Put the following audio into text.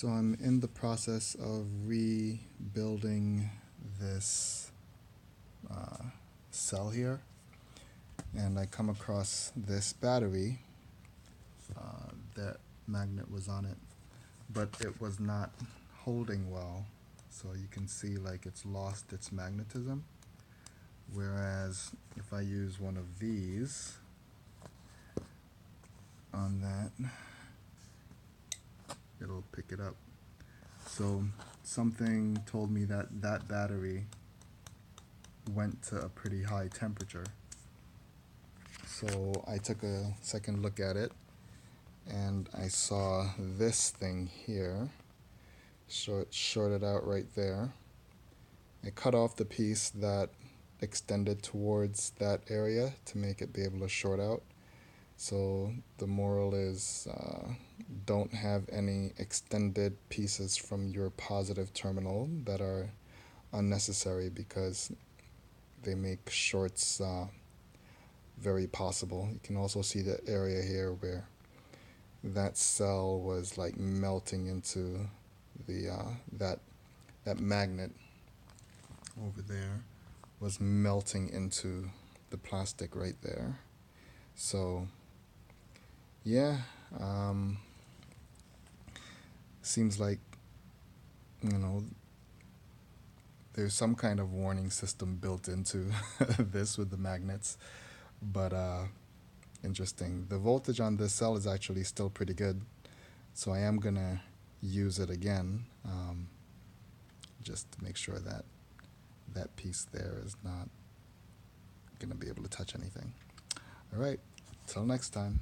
So I'm in the process of rebuilding this uh, cell here, and I come across this battery. That magnet was on it, but it was not holding well. So you can see like it's lost its magnetism. Whereas if I use one of these on that, it'll pick it up. So something told me that that battery went to a pretty high temperature. So I took a second look at it and I saw this thing here. So it shorted out right there. I cut off the piece that extended towards that area to make it be able to short out. So the moral is don't have any extended pieces from your positive terminal that are unnecessary because they make shorts very possible. You can also see the area here where that cell was like melting into the that magnet over there was melting into the plastic right there. So yeah, seems like you know there's some kind of warning system built into this with the magnets, but interesting. The voltage on this cell is actually still pretty good, so I am gonna use it again, just to make sure that that piece there is not gonna be able to touch anything. All right, till next time.